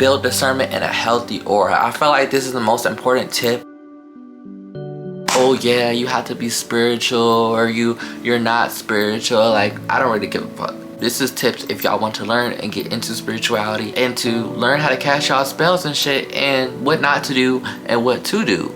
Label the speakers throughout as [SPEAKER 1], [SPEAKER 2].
[SPEAKER 1] build discernment and a healthy aura. I feel like this is the most important tip. Oh yeah, you have to be spiritual, or you're not spiritual. Like, I don't really give a fuck. This is tips if y'all want to learn and get into spirituality and to learn how to cast y'all spells and shit, and what not to do and what to do.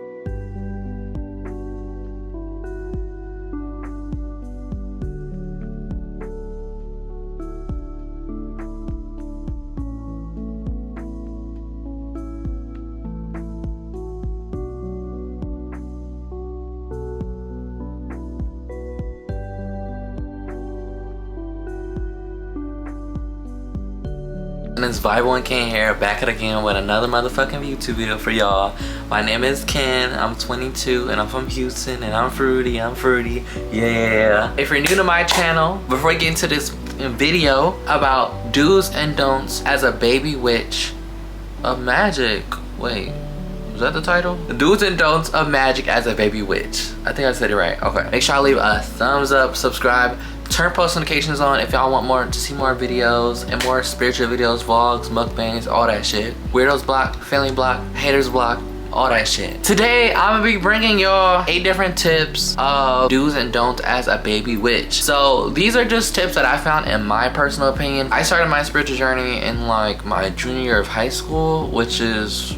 [SPEAKER 1] And it's Bible and Ken here, back at again with another motherfucking YouTube video for y'all. My name is Ken, I'm 22 and I'm from Houston, and I'm fruity, yeah. If you're new to my channel, before we get into this video about do's and don'ts as a baby witch of magic. Wait, was that the title? The do's and don'ts of magic as a baby witch. I think I said it right. Okay, make sure I leave a thumbs up, subscribe, turn post notifications on if y'all want to see more videos and more spiritual videos, vlogs, mukbangs, all that shit. Weirdos block, family block, haters block, all that shit. Today I'm gonna be bringing y'all 8 different tips of do's and don'ts as a baby witch. So these are just tips that I found in my personal opinion. I started my spiritual journey in like my junior year of high school, which is,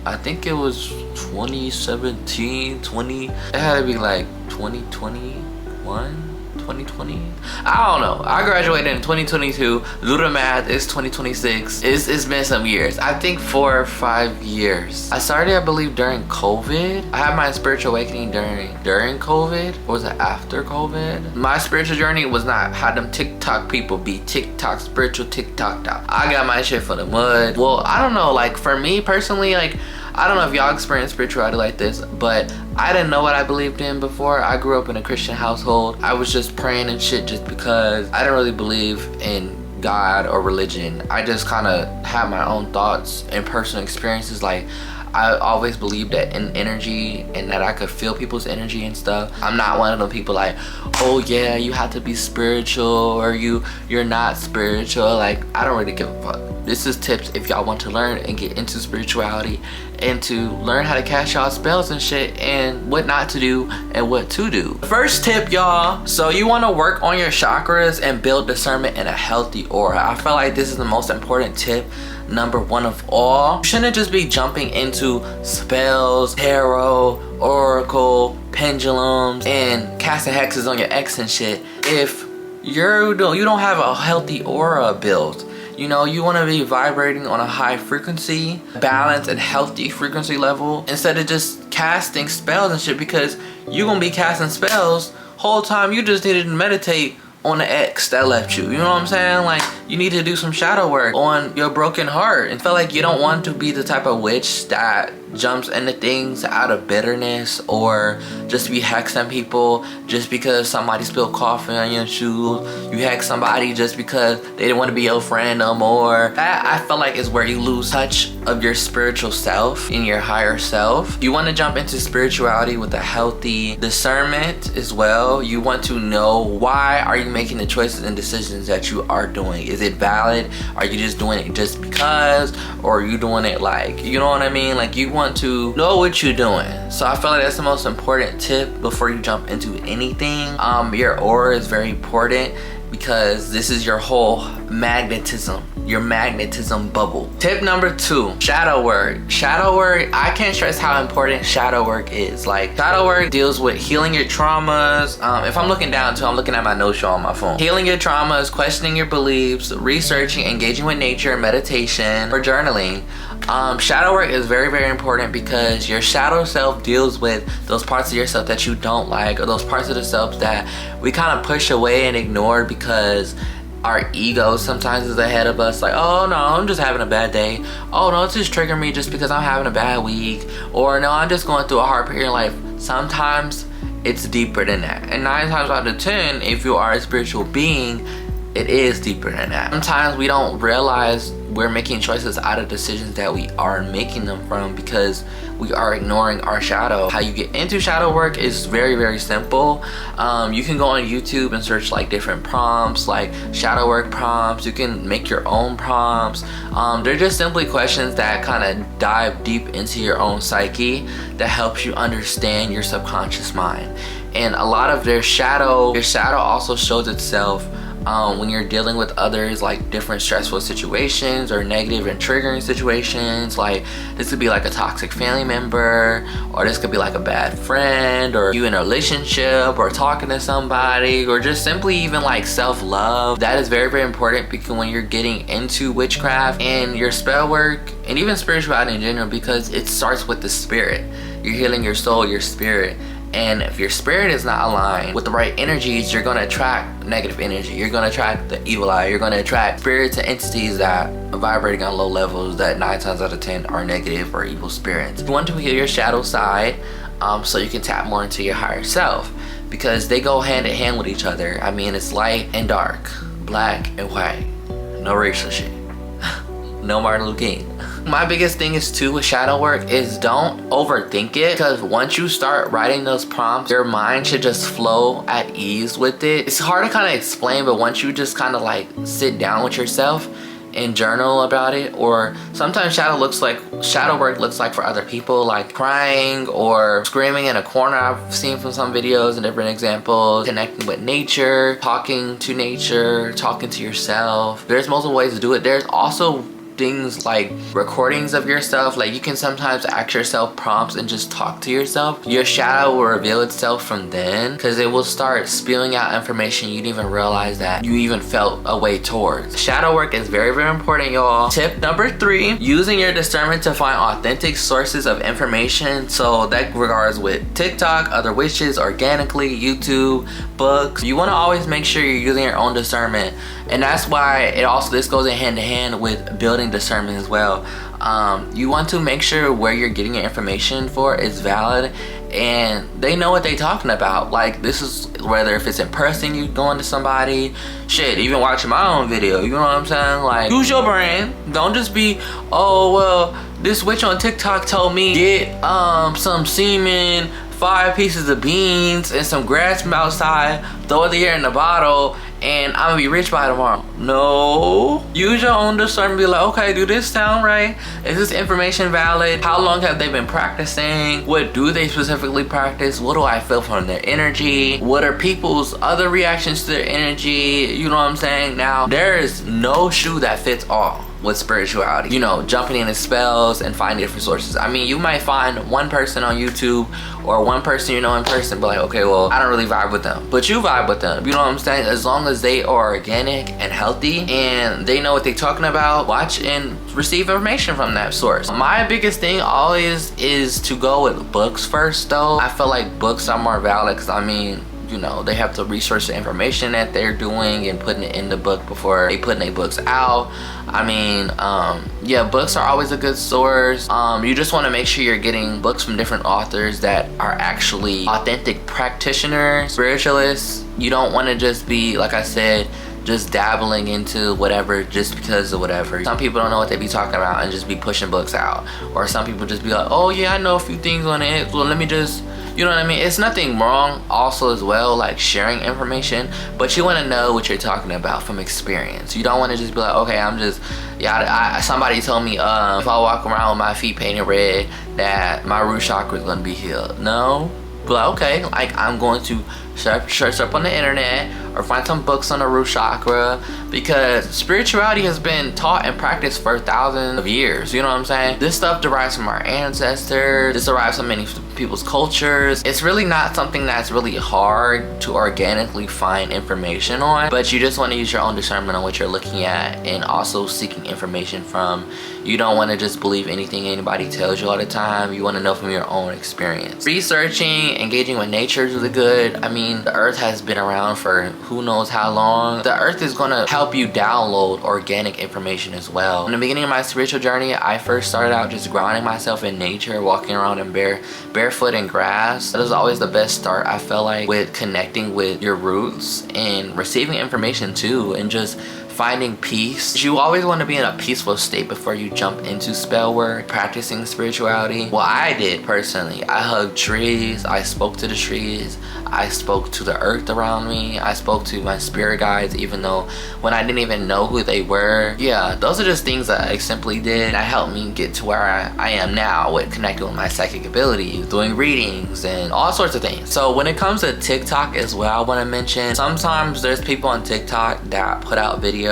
[SPEAKER 1] I think it was 2017, it had to be like 2021. 2020, I don't know. I graduated in 2022. Do the math, it's 2026. It's been some years. I think 4 or 5 years. I started, I believe, during COVID. I had my spiritual awakening during COVID, or was it after COVID? My spiritual journey was not how them TikTok people be TikTok spiritual TikTok. I got my shit from the mud. Well, I don't know, like for me personally, like I don't know if y'all experience spirituality like this, but I didn't know what I believed in before. I grew up in a Christian household. I was just praying and shit just because I didn't really believe in God or religion. I just kind of had my own thoughts and personal experiences. Like, I always believed that in energy and that I could feel people's energy and stuff. I'm not one of them people like, oh yeah, you have to be spiritual, or you're not spiritual. Like, I don't really give a fuck. This is tips if y'all want to learn and get into spirituality and to learn how to cast y'all spells and shit, and what not to do and what to do. First tip, y'all. So you want to work on your chakras and build discernment and a healthy aura. I feel like this is the most important tip, number 1 of all. You shouldn't just be jumping into spells, tarot, oracle, pendulums, and casting hexes on your ex and shit if you don't have a healthy aura built. You know, you want to be vibrating on a high frequency, balanced and healthy frequency level, instead of just casting spells and shit, because you're gonna be casting spells whole time you just needed to meditate on the ex that left you. You know what I'm saying? Like, you need to do some shadow work on your broken heart, and feel like you don't want to be the type of witch that jumps into things out of bitterness, or just be hexing people just because somebody spilled coffee on your shoes. You hex somebody just because they didn't want to be your friend no more. That, I feel like, is where you lose touch of your spiritual self and your higher self. You want to jump into spirituality with a healthy discernment as well. You want to know, why are you making the choices and decisions that you are doing? Is it valid? Are you just doing it just because, or are you doing it like, you know what I mean? Like, you want to know what you're doing. So I feel like that's the most important tip before you jump into anything. Your aura is very important, because this is your whole magnetism, your magnetism bubble. Tip number 2, shadow work. Shadow work, I can't stress how important shadow work is. Like, shadow work deals with healing your traumas. If I'm looking down too, I'm looking at my notes show on my phone. Healing your traumas, questioning your beliefs, researching, engaging with nature, meditation, or journaling. Shadow work is very, very important, because your shadow self deals with those parts of yourself that you don't like, or those parts of the self that we kind of push away and ignore because our ego sometimes is ahead of us. Like, oh no, I'm just having a bad day. Oh no, it's just triggering me just because I'm having a bad week. Or no, I'm just going through a hard period in life. Sometimes it's deeper than that. And 9 times out of 10, if you are a spiritual being, it is deeper than that. Sometimes we don't realize we're making choices out of decisions that we are making them from because we are ignoring our shadow. How you get into shadow work is very, very simple. You can go on YouTube and search like different prompts, like shadow work prompts. You can make your own prompts. They're just simply questions that kind of dive deep into your own psyche that helps you understand your subconscious mind. And a lot of your shadow also shows itself when you're dealing with others, like different stressful situations or negative and triggering situations. Like this could be like a toxic family member, or this could be like a bad friend, or you in a relationship, or talking to somebody, or just simply even like self-love. That is very, very important because when you're getting into witchcraft and your spell work and even spirituality in general, because it starts with the spirit. You're healing your soul, your spirit. And if your spirit is not aligned with the right energies, you're going to attract negative energy. You're going to attract the evil eye. You're going to attract spirits and entities that are vibrating on low levels that 9 times out of 10 are negative or evil spirits. You want to heal your shadow side so you can tap more into your higher self, because they go hand in hand with each other. I mean, it's light and dark, black and white. No racial shit. No Martin Luther King. My biggest thing is too with shadow work is don't overthink it, because once you start writing those prompts, your mind should just flow at ease with it. It's hard to kind of explain, but once you just kind of like sit down with yourself and journal about it, or sometimes shadow work looks like for other people, like crying or screaming in a corner. I've seen from some videos and different examples, connecting with nature, talking to nature, talking to yourself. There's multiple ways to do it. There's also things like recordings of yourself. Like you can sometimes ask yourself prompts and just talk to yourself. Your shadow will reveal itself from then, because it will start spewing out information you didn't even realize that you even felt a way towards. Shadow work is very, very important, y'all. Tip number 3, using your discernment to find authentic sources of information. So that regards with TikTok, other witches, organically, YouTube, books. You want to always make sure you're using your own discernment, and that's why this goes in hand to hand with building discernment as well. You want to make sure where you're getting your information for is valid and they know what they're talking about. Like this is whether if it's in person, you going to somebody, shit, even watching my own video, you know what I'm saying? Like use your brain. Don't just be, oh well, this witch on TikTok told me get some semen, 5 pieces of beans, and some grass from outside, throw it here in the bottle, and I'm gonna be rich by tomorrow. No. Use your own discernment. Be like, okay, do this sound right? Is this information valid? How long have they been practicing? What do they specifically practice? What do I feel from their energy? What are people's other reactions to their energy? You know what I'm saying? Now, there is no shoe that fits all with spirituality. You know, jumping into spells and finding different sources. I mean, you might find one person on YouTube or one person you know in person, but like, okay, well, I don't really vibe with them, but you vibe with them. You know what I'm saying? As long as they are organic and healthy and they know what they're talking about, watch and receive information from that source. My biggest thing always is to go with books first though. I feel like books are more valid because I mean, you know, they have to research the information that they're doing and putting it in the book before they put their books out. I mean, yeah, books are always a good source. You just want to make sure you're getting books from different authors that are actually authentic practitioners, spiritualists. You don't want to just be, like I said, just dabbling into whatever just because of whatever. Some people don't know what they be talking about and just be pushing books out. Or some people just be like, oh yeah, I know a few things on it, well let me just, you know what I mean? It's nothing wrong also as well, like sharing information, but you want to know what you're talking about from experience. You don't want to just be like, okay, I'm just, yeah, somebody told me if I walk around with my feet painted red that my root chakra is going to be healed. No. Be like, okay, like I'm going to search up on the internet or find some books on the root chakra, because spirituality has been taught and practiced for thousands of years. You know what I'm saying? This stuff derives from our ancestors. This derives from many people's cultures. It's really not something that's really hard to organically find information on, but you just want to use your own discernment on what you're looking at and also seeking information from. You don't want to just believe anything anybody tells you all the time. You want to know from your own experience. Researching, engaging with nature is really good. I mean, mean, the earth has been around for who knows how long. The earth is gonna help you download organic information as well. In the beginning of my spiritual journey, I first started out just grounding myself in nature, walking around in barefoot in grass. That was always the best start, I felt like, with connecting with your roots and receiving information too, and just finding peace. You always want to be in a peaceful state before you jump into spell work, practicing spirituality. Well, I did personally. I hugged trees, I spoke to the trees, I spoke to the earth around me, I spoke to my spirit guides, even though when I didn't even know who they were. Yeah, those are just things that I simply did that helped me get to where I am now, with connecting with my psychic abilities, doing readings, and all sorts of things. So when it comes to TikTok as well, I want to mention, sometimes there's people on TikTok that put out videos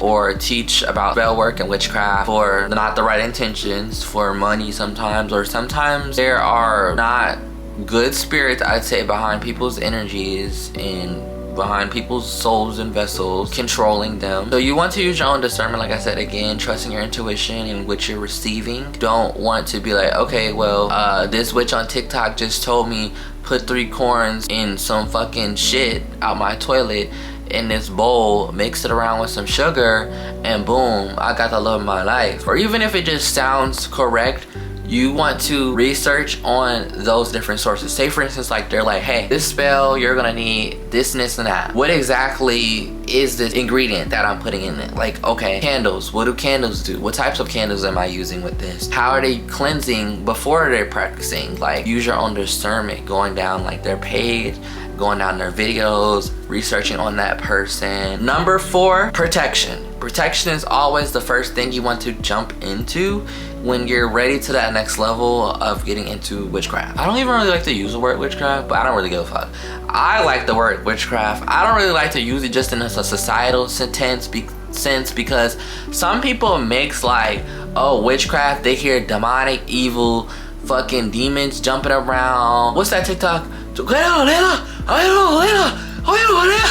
[SPEAKER 1] or teach about spell work and witchcraft for not the right intentions, for money sometimes, or sometimes there are not good spirits, I'd say, behind people's energies and behind people's souls and vessels, controlling them. So you want to use your own discernment, like I said, again, trusting your intuition and what you're receiving. Don't want to be like, okay, well, this witch on TikTok just told me put 3 corns in some fucking shit out my toilet in this bowl, mix it around with some sugar, and boom, I got the love of my life. Or even if it just sounds correct, you want to research on those different sources. Say for instance, like they're like, hey, this spell, you're gonna need this and this and that. What exactly is this ingredient that I'm putting in it? Like, okay, candles, what do candles do? What types of candles am I using with this? How are they cleansing before they're practicing? Like, use your own discernment, going down like their page, going down their videos, researching on that person. Number 4, protection. Protection is always the first thing you want to jump into when you're ready to that next level of getting into witchcraft. I don't even really like to use the word witchcraft, but I don't really give a fuck. I like the word witchcraft. I don't really like to use it just in a societal sense because some people mix like, oh, witchcraft, they hear demonic, evil, fucking demons jumping around. What's that TikTok?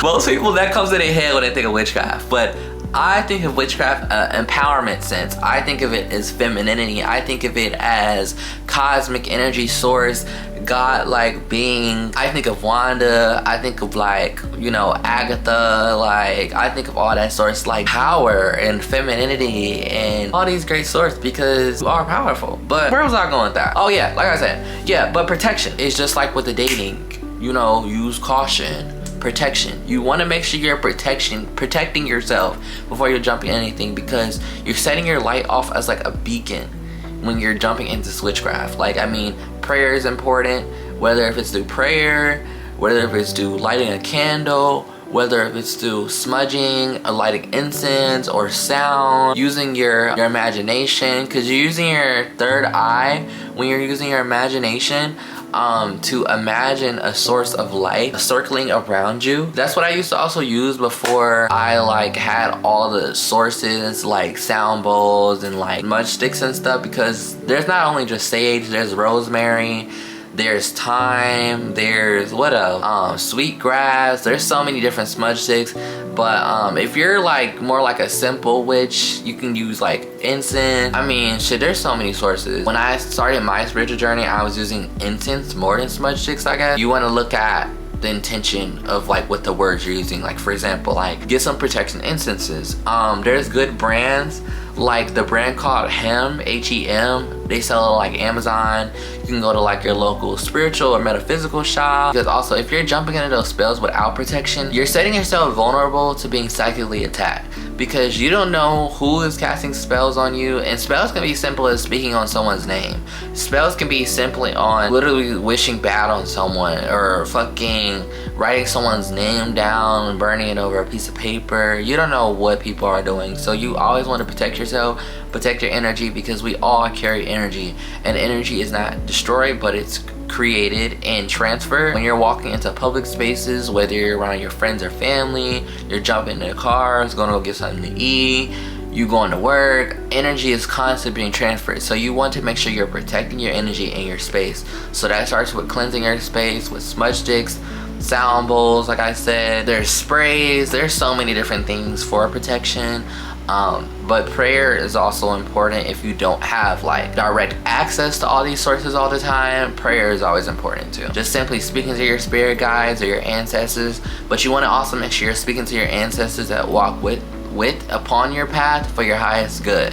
[SPEAKER 1] Most people, that comes to their head when they think of witchcraft, but I think of witchcraft empowerment sense. I think of it as femininity. I think of it as cosmic energy source, God-like being. I think of Wanda. I think of, like, you know, Agatha. Like, I think of all that source, like power and femininity and all these great sources, because we are powerful. But where was I going with that? Oh yeah, like I said, yeah, but protection is just like with the dating. You know, use caution. Protection. You want to make sure you're protecting yourself before you're jumping anything, because you're setting your light off as like a beacon when you're jumping into witchcraft. Like, I mean, prayer is important, whether if it's through prayer, whether if it's through lighting a candle, whether if it's through smudging, lighting incense, or sound, using your imagination, because you're using your third eye when you're using your imagination to imagine a source of light circling around you. That's what I used to also use before I like had all the sources like sound bowls and like smudge sticks and stuff, because there's not only just sage, there's rosemary, there's thyme, there's what else? Sweet grass. There's so many different smudge sticks. But if you're like more like a simple witch, you can use like incense. I mean, shit, there's so many sources. When I started my spiritual journey, I was using incense more than smudge sticks, I guess. You want to look at the intention of like what the words you're using. Like, for example, like get some protection incenses. There's good brands, like the brand called Hem, H-E-M. They sell it like Amazon. You can go to like your local spiritual or metaphysical shop, because also if you're jumping into those spells without protection, you're setting yourself vulnerable to being psychically attacked, because you don't know who is casting spells on you. And spells can be simple as speaking on someone's name. Spells can be simply on literally wishing bad on someone, or fucking writing someone's name down and burning it over a piece of paper. You don't know what people are doing, so you always want to protect yourself, protect your energy, because we all carry energy, and energy is not destroyed, but it's created and transferred. When you're walking into public spaces, whether you're around your friends or family, you're jumping into cars, going to go get something to eat, you going to work, energy is constantly being transferred. So you want to make sure you're protecting your energy in your space. So that starts with cleansing your space with smudge sticks, sound bowls, like I said. There's sprays, there's so many different things for protection. But prayer is also important if you don't have like direct access to all these sources all the time. Prayer is always important too. Just simply speaking to your spirit guides or your ancestors, but you want to also make sure you're speaking to your ancestors that walk with upon your path for your highest good.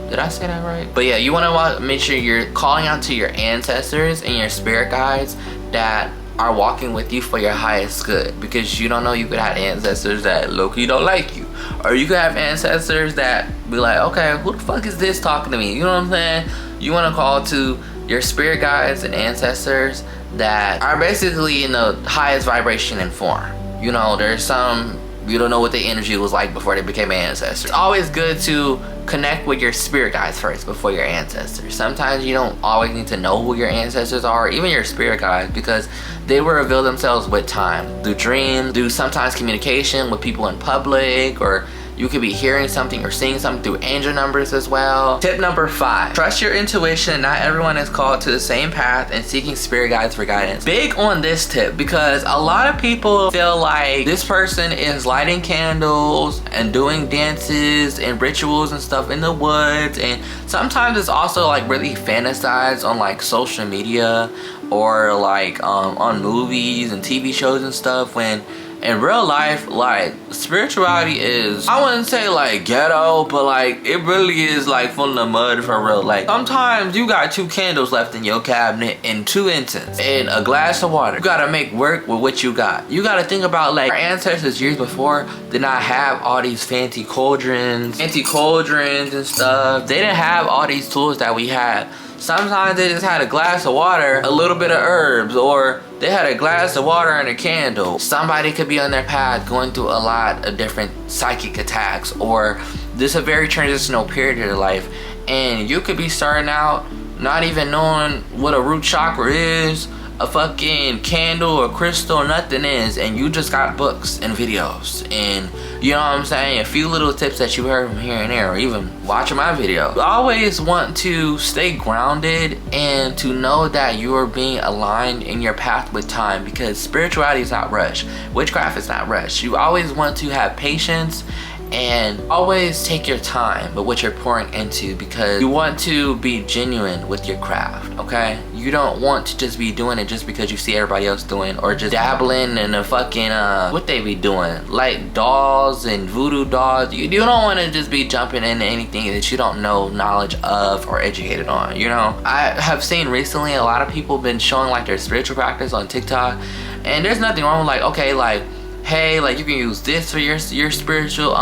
[SPEAKER 1] Did I say that right? But yeah, you want to make sure you're calling out to your ancestors and your spirit guides that are walking with you for your highest good, because you don't know, you could have ancestors that low-key don't like you, or you could have ancestors that be like, okay, who the fuck is this talking to me? You know what I'm saying? You want to call to your spirit guides and ancestors that are basically in the highest vibration and form. You know, there's some, you don't know what the energy was like before they became ancestors. It's always good to connect with your spirit guides first before your ancestors. Sometimes you don't always need to know who your ancestors are, even your spirit guides, because they will reveal themselves with time, through dreams, through sometimes communication with people in public, or you could be hearing something or seeing something through angel numbers as well. Tip number 5, trust your intuition. Not everyone is called to the same path, and seeking spirit guides for guidance. Big on this tip, because a lot of people feel like this person is lighting candles and doing dances and rituals and stuff in the woods, and sometimes it's also like really fantasized on like social media or like on movies and TV shows and stuff, when in real life, like, spirituality is, I wouldn't say like ghetto, but like it really is like from the mud for real. Like sometimes you got 2 candles left in your cabinet and 2 incense and a glass of water. You gotta make work with what you got. You gotta think about like our ancestors years before did not have all these fancy cauldrons and stuff. They didn't have all these tools that we had. Sometimes they just had a glass of water, a little bit of herbs, or they had a glass of water and a candle. Somebody could be on their path going through a lot of different psychic attacks, or this is a very transitional period of their life, and you could be starting out not even knowing what a root chakra is, a fucking candle or crystal, nothing is, and you just got books and videos and, you know what I'm saying, a few little tips that you heard from here and there, or even watching my video. You always want to stay grounded and to know that you are being aligned in your path with time, because spirituality is not rushed. Witchcraft is not rushed. You always want to have patience and always take your time with what you're pouring into, because you want to be genuine with your craft, okay? You don't want to just be doing it just because you see everybody else doing, or just dabbling in a fucking what they be doing, like dolls and voodoo dolls. You don't want to just be jumping into anything that you don't know knowledge of or educated on, you know? I have seen recently a lot of people been showing like their spiritual practice on TikTok, and there's nothing wrong with like, okay, like, hey, like you can use this for your spiritual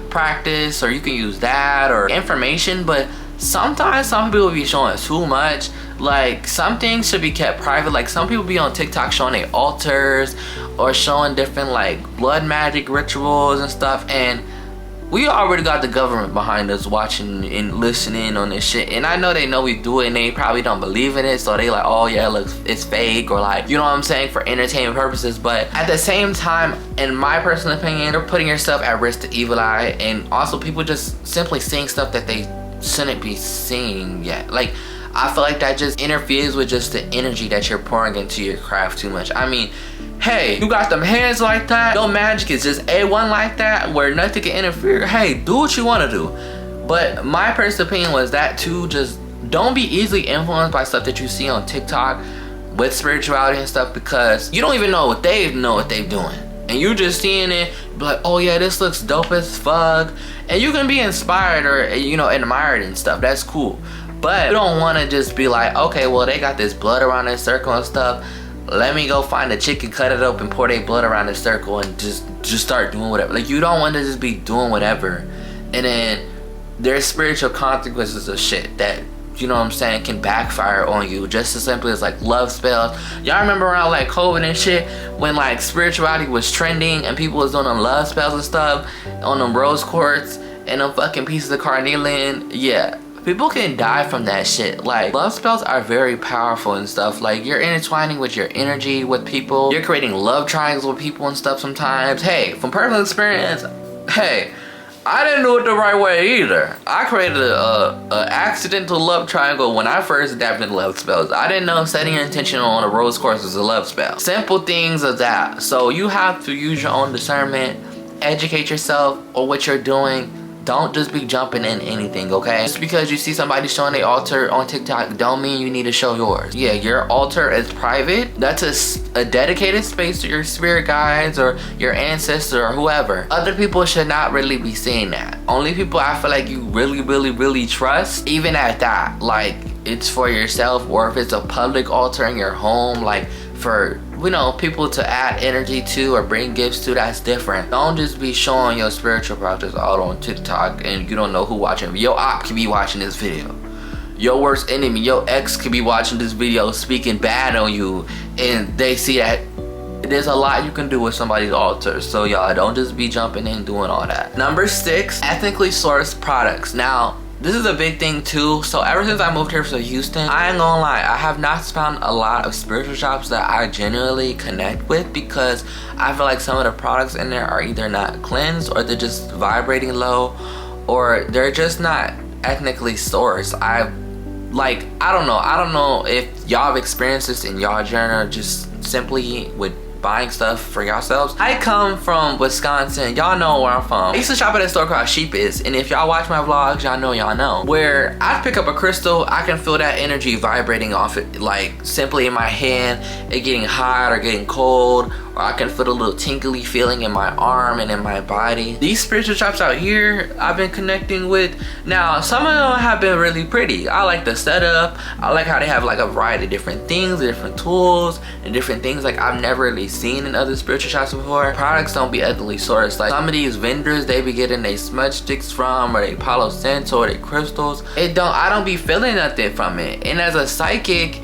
[SPEAKER 1] practice, or you can use that, or information, but sometimes some people be showing too much. Like some things should be kept private. Like some people be on TikTok showing their altars or showing different like blood magic rituals and stuff, and we already got the government behind us watching and listening on this shit, and I know they know we do it and they probably don't believe in it, so they like, oh yeah, look, it's fake, or like, you know what I'm saying, for entertainment purposes. But at the same time, in my personal opinion, you're putting yourself at risk to evil eye, and also people just simply seeing stuff that they shouldn't be seeing yet. Like I feel like that just interferes with just the energy that you're pouring into your craft too much. I mean, hey, you got them hands like that, your magic is just A1 like that, where nothing can interfere. Hey, do what you want to do. But my personal opinion was that too, just don't be easily influenced by stuff that you see on TikTok with spirituality and stuff, because you don't even know what they're doing, and you just seeing it, be like, oh yeah, this looks dope as fuck, and you can be inspired or, you know, admired and stuff. That's cool, but you don't want to just be like, okay, well they got this blood around this circle and stuff, let me go find a chicken, cut it up, and pour their blood around the circle and just start doing whatever. Like you don't want to just be doing whatever, and then there's spiritual consequences of shit that, you know what I'm saying, can backfire on you, just as simply as like love spells. Y'all remember around like COVID and shit, when like spirituality was trending and people was doing them love spells and stuff on them rose quartz and them fucking pieces of carnelian? Yeah, people can die from that shit. Like love spells are very powerful and stuff. Like you're intertwining with your energy with people, you're creating love triangles with people and stuff sometimes. Hey, from personal experience, hey, I didn't do it the right way either. I created a accidental love triangle when I first adapted into love spells. I didn't know setting an intention on a rose course was a love spell. Simple things of that. So you have to use your own discernment educate yourself on what you're doing. Don't just be jumping in anything, okay? Just because you see somebody showing their altar on TikTok don't mean you need to show yours. Yeah, your altar is private. That's a dedicated space to your spirit guides or your ancestor or whoever. Other people should not really be seeing that. Only people I feel like you really trust, even at that, like it's for yourself, or if it's a public altar in your home, like for, you know, people to add energy to or bring gifts to, that's different. Don't just be showing your spiritual practice out on TikTok and you don't know who watching. Your op could be watching this video. Your worst enemy, your ex could be watching this video speaking bad on you, and they see that there's a lot you can do with somebody's altar. So y'all, don't just be jumping in doing all that. Number 6, ethically sourced products. Now, this is a big thing too. So ever since I moved here to Houston, I ain't gonna lie, I have not found a lot of spiritual shops that I genuinely connect with, because I feel like some of the products in there are either not cleansed, or they're just vibrating low, or they're just not ethnically sourced. I don't know if y'all have experienced this in y'all journey, just simply with buying stuff for yourselves. I come from Wisconsin. Y'all know where I'm from. I used to shop at a store called Sheepies, and if y'all watch my vlogs, y'all know. Where I pick up a crystal, I can feel that energy vibrating off it, like simply in my hand, it getting hot or getting cold, or I can feel a little tingly feeling in my arm and in my body. These spiritual shops out here I've been connecting with, now some of them have been really pretty. I like the setup. I like how they have like a variety of different things, different tools, and different things like I've never really seen in other spiritual shops before. Products don't be ethically sourced. Like some of these vendors, they be getting their smudge sticks from, or they Palo Santo, or they crystals. I don't be feeling nothing from it. And as a psychic